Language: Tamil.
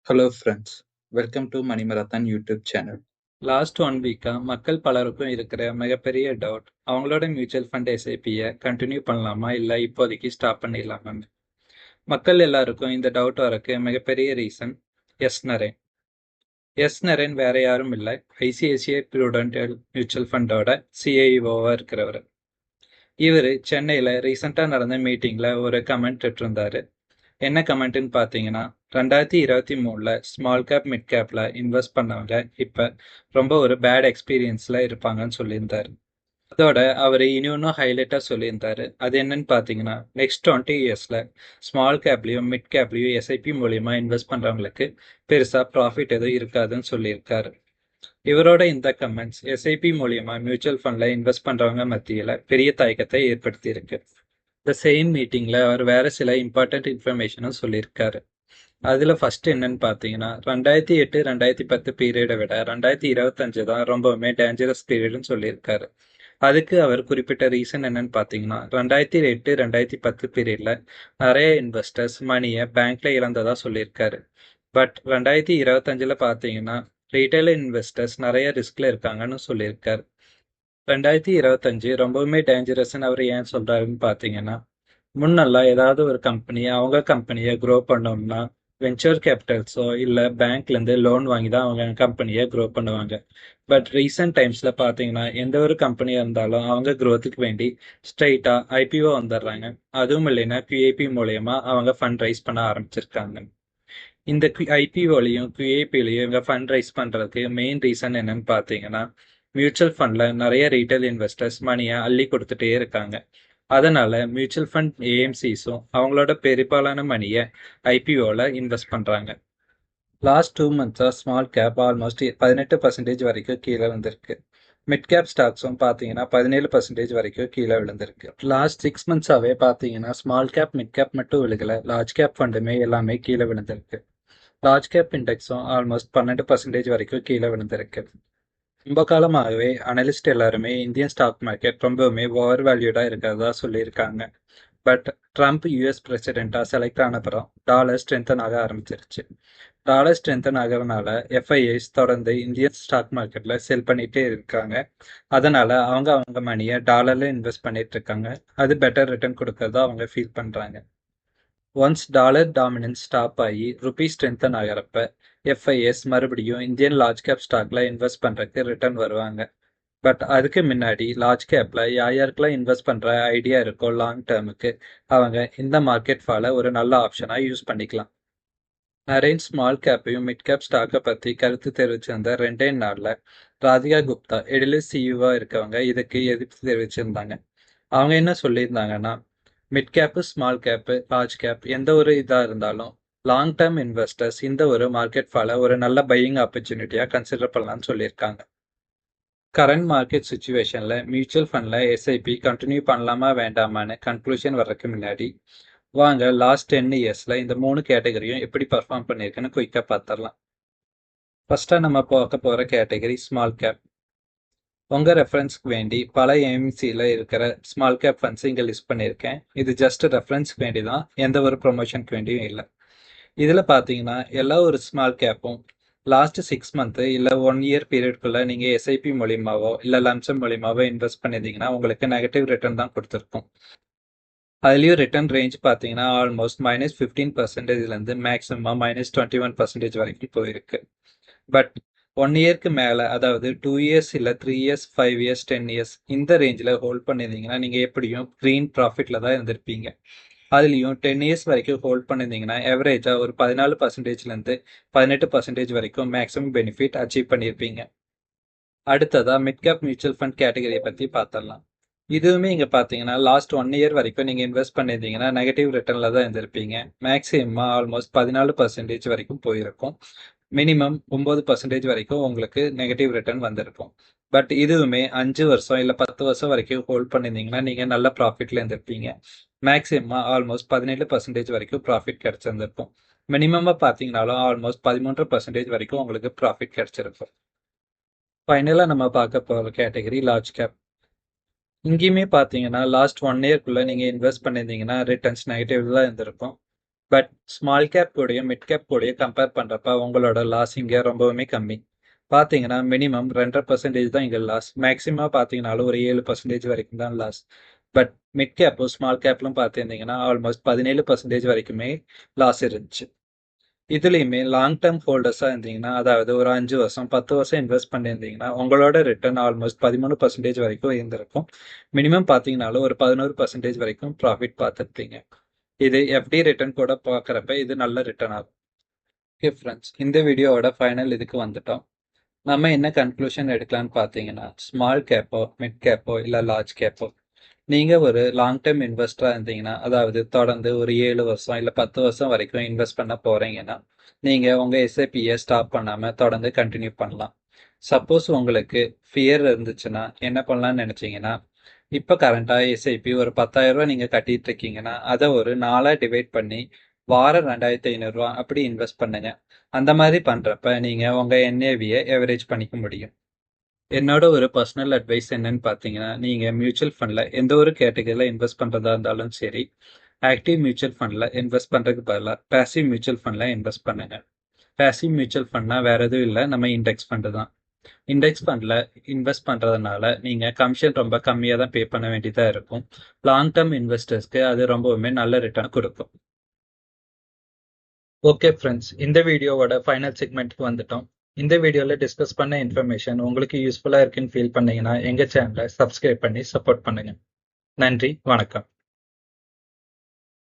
Hello friends, welcome to Money Marathon YouTube channel. Last 1 வீக்கா மக்கள் பலருக்கும் இருக்கிற மிகப்பெரிய டவுட் அவங்களோட மியூச்சுவல் ஃபண்ட் எஸ்ஐபியை கண்டினியூ பண்ணலாமா இல்லை இப்போதைக்கு ஸ்டாப் பண்ணிடலாமான்னு. மக்கள் எல்லாருக்கும் இந்த டவுட் வரக்கு மிகப்பெரிய reason S Naren. S Naren வேற யாரும் இல்லை, ஐசிஐசிஐ ப்ரூடென்டியல் மியூச்சுவல் ஃபண்டோட சிஐஓவா இருக்கிறவர். இவர் சென்னையில் ரீசெண்டாக நடந்த மீட்டிங்கில் ஒரு கமெண்ட் இட்டிருந்தாரு. என்ன கமெண்ட்னு பார்த்தீங்கன்னா, 2023ல் ஸ்மால் கேப் மிட் கேப்ல இன்வெஸ்ட் பண்ணவங்க இப்போ ரொம்ப ஒரு பேட் எக்ஸ்பீரியன்ஸில் இருப்பாங்கன்னு சொல்லியிருந்தாரு. அதோட அவர் இன்னொன்னும் ஹைலைட்டாக சொல்லியிருந்தாரு. அது என்னன்னு பார்த்தீங்கன்னா, நெக்ஸ்ட் 20 இயர்ஸில் ஸ்மால் கேப்லேயும் மிட் கேப்லேயும் எஸ்ஐபி மூலியமா இன்வெஸ்ட் பண்ணுறவங்களுக்கு பெருசாக ப்ராஃபிட் எதுவும் இருக்காதுன்னு சொல்லியிருக்காரு. இவரோட இந்த கமெண்ட்ஸ் எஸ்ஐபி மூலியமா மியூச்சுவல் ஃபண்ட்ல இன்வெஸ்ட் பண்றவங்க மத்தியில பெரிய தயக்கத்தை ஏற்படுத்தி இருக்கு. இந்த சேம் மீட்டிங்ல அவர் வேற சில இம்பார்ட்டன்ட் இன்ஃபர்மேஷனும் சொல்லியிருக்காரு. அதுல ஃபர்ஸ்ட் என்னன்னு பாத்தீங்கன்னா, 2008-2010 பீரியடை விட 2025 தான் ரொம்பவுமே டேஞ்சரஸ் பீரியட்னு சொல்லியிருக்காரு. அதுக்கு அவர் குறிப்பிட்ட ரீசன் என்னன்னு பாத்தீங்கன்னா, 2008-2010 பீரியட்ல நிறைய இன்வெஸ்டர்ஸ் மணியை பேங்க்ல இழந்ததா சொல்லியிருக்காரு. பட் 2025ல பாத்தீங்கன்னா ரீட்டைல் இன்வெஸ்டர்ஸ் நிறைய ரிஸ்க்ல இருக்காங்கன்னு சொல்லியிருக்காரு. 2025 ரொம்பவுமே டேஞ்சரஸ்ன்னு அவர் ஏன் சொல்றாருன்னு பார்த்தீங்கன்னா, முன்னெல்லாம் ஏதாவது ஒரு கம்பெனி அவங்க கம்பெனியை க்ரோ பண்ணோம்னா வெஞ்சர் கேபிட்டல்ஸோ இல்லை பேங்க்லேருந்து லோன் வாங்கி தான் அவங்க கம்பெனியை க்ரோ பண்ணுவாங்க. பட் ரீசெண்ட் டைம்ஸில் பார்த்தீங்கன்னா எந்த ஒரு கம்பெனியாக இருந்தாலும் அவங்க க்ரோத்துக்கு வேண்டி ஸ்ட்ரைட்டாக ஐபிஓ வந்துடுறாங்க. அதுவும் இல்லைன்னா QIP மூலயமா அவங்க ஃபண்ட் ரைஸ் பண்ண ஆரம்பிச்சிருக்காங்க. இந்த ஐபிஓலையும் QIPலையும் இவங்க ஃபண்ட் ரைஸ் பண்ணுறதுக்கு மெயின் ரீசன் என்னன்னு பார்த்தீங்கன்னா, மியூச்சுவல் ஃபண்டில் நிறைய ரீட்டைல் இன்வெஸ்டர்ஸ் மணியை அள்ளி கொடுத்துட்டே இருக்காங்க. அதனால மியூச்சுவல் ஃபண்ட் ஏஎம்சிஸும் அவங்களோட பெரும்பாலான மணியை ஐபிஓவில் இன்வெஸ்ட் பண்ணுறாங்க. லாஸ்ட் 2 மந்த்ஸாக ஸ்மால் கேப் ஆல்மோஸ்ட் 18% வரைக்கும் கீழே வந்திருக்கு. மிட் கேப் ஸ்டாக்ஸும் பார்த்தீங்கன்னா 17% வரைக்கும் கீழே விழுந்திருக்கு. லாஸ்ட் 6 மந்த்ஸாகவே பார்த்தீங்கன்னா ஸ்மால் கேப் மிட் கேப் மட்டும் விழுகல, லார்ஜ் கேப் ஃபண்டுமே எல்லாமே கீழே விழுந்திருக்கு. லார்ஜ் கேப் இண்டெக்ஸும் ஆல்மோஸ்ட் 12% வரைக்கும் கீழே விழுந்திருக்கு. ரொம்ப காலமாகவே அனலிஸ்ட் எல்லாருமே இந்தியன் ஸ்டாக் மார்க்கெட் ரொம்பவுமே ஓவர் வேல்யூடாக இருக்கிறதா சொல்லியிருக்காங்க. பட் ட்ரம்ப் யூஎஸ் பிரசிடெண்ட்டாக செலக்ட் ஆன அப்புறம் டாலர் ஸ்ட்ரென்தன் ஆக ஆரம்பிச்சிருச்சு. டாலர் ஸ்ட்ரென்தன் ஆகிறதுனால எஃப்ஐஐஸ் தொடர்ந்து இந்தியன் ஸ்டாக் மார்க்கெட்டில் செல் பண்ணிகிட்டே இருக்காங்க. அதனால அவங்க மணியை டாலரில் இன்வெஸ்ட் பண்ணிட்டு இருக்காங்க. அது பெட்டர் ரிட்டர்ன் கொடுக்கறதா அவங்க ஃபீல் பண்ணுறாங்க. ஒன்ஸ் டாலர் டாமினன்ஸ் ஸ்டாப் ஆகி ருபீ ஸ்ட்ரென்தன் ஆகிறப்ப எஃப்ஐஎஸ் மறுபடியும் இந்தியன் லார்ஜ் கேப் ஸ்டாக்ல இன்வெஸ்ட் பண்ணுறதுக்கு ரிட்டர்ன் வருவாங்க. பட் அதுக்கு முன்னாடி லார்ஜ் கேப்ல யாருக்கெல்லாம் இன்வெஸ்ட் பண்ணுற ஐடியா இருக்கோ லாங் டேர்முக்கு அவங்க இந்த மார்க்கெட் ஃபாலை ஒரு நல்ல ஆப்ஷனாக யூஸ் பண்ணிக்கலாம். நரேன் ஸ்மால் கேப்பையும் மிட் கேப் ஸ்டாக்கை பற்றி கருத்து தெரிவிச்சிருந்த 2 நாளில் ராதிகா குப்தா எடிலிஸ் சிஇஓவா இருக்கவங்க இதுக்கு எதிர்ப்பு தெரிவிச்சிருந்தாங்க. அவங்க என்ன சொல்லியிருந்தாங்கன்னா, mid gap small gap large gap எந்த ஒரு இதாக இருந்தாலும் லாங் டேர்ம் இன்வெஸ்டர்ஸ் இந்த ஒரு மார்க்கெட் ஃபாலை ஒரு நல்ல பையிங் ஆப்பர்ச்சுனிட்டியாக கன்சிடர் பண்ணலாம்னு சொல்லியிருக்காங்க. கரண்ட் மார்க்கெட் சுச்சுவேஷனில் மியூச்சுவல் ஃபண்டில் எஸ்ஐபி கண்டினியூ பண்ணலாமா வேண்டாமான்னு கன்க்ளூஷன் வர்றதுக்கு முன்னாடி வாங்க லாஸ்ட் 10 இயர்ஸில் இந்த 3 கேட்டகரியும் எப்படி பர்ஃபார்ம் பண்ணியிருக்குன்னு குயிக்காக பார்த்துடலாம். ஃபர்ஸ்ட்டாக நம்ம பார்க்க போகிற கேட்டகரி ஸ்மால் கேப். உங்கள் ரெஃபரன்ஸ்க்கு வேண்டி பல ஏஎம்சியில் இருக்கிற ஸ்மால் கேப் ஃபண்ட்ஸ் இங்கே லிஸ்ட் பண்ணியிருக்கேன். இது ஜஸ்ட் ரெஃபரன்ஸ்க்கு வேண்டி தான், எந்த ஒரு ப்ரொமோஷனுக்கு வேண்டியும் இல்லை. இதில் பார்த்தீங்கன்னா எல்லா ஒரு ஸ்மால் கேப்பும் லாஸ்ட் 6 மந்த்து இல்லை 1 இயர் பீரியட்குள்ளே நீங்கள் எஸ்ஐபி மூலியமாவோ இல்லை லம்சம் மூலியமாவோ இன்வெஸ்ட் பண்ணியிருந்தீங்கன்னா உங்களுக்கு நெகட்டிவ் ரிட்டர்ன் தான் கொடுத்துருக்கும். அதுலேயும் ரிட்டர்ன் ரேஞ்ச் பார்த்தீங்கன்னா ஆல்மோஸ்ட் -15%லேருந்து மேக்ஸிமம் -21% வரைக்கும் போயிருக்கு. பட் 1 இயர்க்கு மேலே, அதாவது 2 இயர்ஸ் இல்லை 3 இயர்ஸ் 5 இயர்ஸ் 10 இயர்ஸ் இந்த ரேஞ்சில் ஹோல்ட் பண்ணியிருந்தீங்கன்னா நீங்கள் எப்படியும் க்ரீன் ப்ராஃபிட்டில் தான் இருந்திருப்பீங்க. அதுலேயும் 10 இயர்ஸ் வரைக்கும் ஹோல்ட் பண்ணியிருந்தீங்கன்னா எவரேஜாக ஒரு 14%லேருந்து 18% வரைக்கும் மேக்ஸிமம் பெனிஃபிட் அச்சீவ் பண்ணியிருப்பீங்க. அடுத்ததாக மிட் கேப் மியூச்சுவல் ஃபண்ட் கேட்டகரியை பற்றி பார்த்துடலாம். இதுவுமே இங்கே பார்த்தீங்கன்னா லாஸ்ட் 1 இயர் வரைக்கும் நீங்கள் இன்வெஸ்ட் பண்ணியிருந்தீங்கன்னா நெகட்டிவ் ரிட்டர்னில் தான் இருந்திருப்பீங்க. மேக்ஸிமம் ஆல்மோஸ்ட் 14% வரைக்கும் போயிருக்கும். மினிமம் 9% வரைக்கும் உங்களுக்கு நெகட்டிவ் ரிட்டர்ன் வந்திருக்கும். பட் இதுவுமே 5 வருஷம் இல்லை 10 வருஷம் வரைக்கும் ஹோல்ட் பண்ணியிருந்தீங்கன்னா நீங்கள் நல்ல ப்ராஃபிட்டில் இருந்திருப்பீங்க. மேக்ஸிமம் ஆல்மோஸ்ட் 17% வரைக்கும் ப்ராஃபிட் கிடைச்சிருந்திருக்கும். மினிமமாக பார்த்தீங்கன்னாலும் ஆல்மோஸ்ட் 13% வரைக்கும் உங்களுக்கு ப்ராஃபிட் கிடைச்சிருக்கும். ஃபைனலாக நம்ம பார்க்க போகிற கேட்டகரி லார்ஜ் கேப். இங்கேயுமே பார்த்தீங்கன்னா லாஸ்ட் 1 இயர்க்குள்ளே நீங்கள் இன்வெஸ்ட் பண்ணியிருந்தீங்கன்னா ரிட்டர்ன்ஸ் நெகட்டிவ் தான் இருந்திருக்கும். பட் ஸ்மால் கேப் கூடயும் மிட் கேப் கூடயும் கம்பேர் பண்றப்ப உங்களோட லாஸ் இங்க ரொம்பவுமே கம்மி. பாத்தீங்கன்னா மினிமம் 2.5% தான் இங்க லாஸ். மேக்ஸிமம் பாத்தீங்கன்னாலும் ஒரு 7% வரைக்கும் தான் லாஸ். பட் மிட் கேப்பும் ஸ்மால் கேப்லும் பார்த்துருந்தீங்கன்னா ஆல்மோஸ்ட் 17% வரைக்குமே லாஸ் இருந்துச்சு. இதுலயுமே லாங் டேர்ம் ஹோல்டர்ஸா இருந்தீங்கன்னா, அதாவது ஒரு 5 வருஷம் 10 வருஷம் இன்வெஸ்ட் பண்ணியிருந்தீங்கன்னா உங்களோட ரிட்டர்ன் ஆல்மோஸ்ட் 13% வரைக்கும் இருந்திருக்கும். மினிமம் பாத்தீங்கன்னாலும் ஒரு 11% வரைக்கும் ப்ராஃபிட் பார்த்துருப்பீங்க. இது எஃப்டி ரிட்டர்ன் கூட பார்க்குறப்ப இது நல்ல ரிட்டர்ன் ஆகும். ஓகே ஃப்ரெண்ட்ஸ், இந்த வீடியோவோட ஃபைனல் இதுக்கு வந்துட்டோம். நம்ம என்ன கன்க்ளூஷன் எடுக்கலாம்னு பார்த்தீங்கன்னா, ஸ்மால் கேப்போ மிட் கேப்போ இல்லை லார்ஜ் கேப்போ நீங்கள் ஒரு லாங் டேர்ம் இன்வெஸ்டராக இருந்தீங்கன்னா, அதாவது தொடர்ந்து ஒரு 7 வருஷம் இல்லை 10 வருஷம் வரைக்கும் இன்வெஸ்ட் பண்ண போகிறீங்கன்னா நீங்கள் உங்கள் எஸ்ஐபியை ஸ்டாப் பண்ணாமல் தொடர்ந்து கண்டினியூ பண்ணலாம். சப்போஸ் உங்களுக்கு ஃபியர் இருந்துச்சுன்னா என்ன பண்ணலாம்னு நினச்சிங்கன்னா, இப்போ கரண்ட்டாக எஸ்ஐபி ஒரு 10,000 ரூபா நீங்கள் கட்டிட்டு இருக்கீங்கன்னா அதை ஒரு 4 டிவைட் பண்ணி வாரம் 2,500 ரூபா அப்படி இன்வெஸ்ட் பண்ணுங்க. அந்த மாதிரி பண்றப்ப நீங்க உங்க என்ஏவியை எவரேஜ் பண்ணிக்க முடியும். என்னோட ஒரு பர்சனல் அட்வைஸ் என்னன்னு பார்த்தீங்கன்னா, நீங்க மியூச்சுவல் ஃபண்ட்ல எந்த ஒரு கேட்டகரியில் இன்வெஸ்ட் பண்றதா இருந்தாலும் சரி, ஆக்டிவ் மியூச்சுவல் ஃபண்ட்ல இன்வெஸ்ட் பண்றதுக்கு பதிலாக பேசிவ் மியூச்சுவல் ஃபண்ட்ல இன்வெஸ்ட் பண்ணுங்க. பேசிவ் மியூச்சுவல் ஃபண்ட்னா வேற எதுவும் இல்லை, நம்ம இண்டெக்ஸ் ஃபண்டு தான். இண்டெக்ஸ் ஃபண்ட்ல இன்வெஸ்ட் பண்றதுனால நீங்க கமிஷன் ரொம்ப கம்மியாக தான் பே பண்ண வேண்டியதா இருக்கும். லாங் டேர்ம் இன்வெஸ்டர்ஸ்க்கு அது ரொம்பவுமே நல்ல ரிட்டர்ன் கொடுக்கும். ஓகே ஃப்ரெண்ட்ஸ், இந்த வீடியோவோட ஃபைனல் செக்மெண்ட்க்கு வந்துட்டோம். இந்த வீடியோவில் டிஸ்கஸ் பண்ண இன்ஃபர்மேஷன் உங்களுக்கு யூஸ்ஃபுல்லாக இருக்குன்னு ஃபீல் பண்ணீங்கன்னா எங்கள் சேனலை சப்ஸ்கிரைப் பண்ணி சப்போர்ட் பண்ணுங்க. நன்றி, வணக்கம்.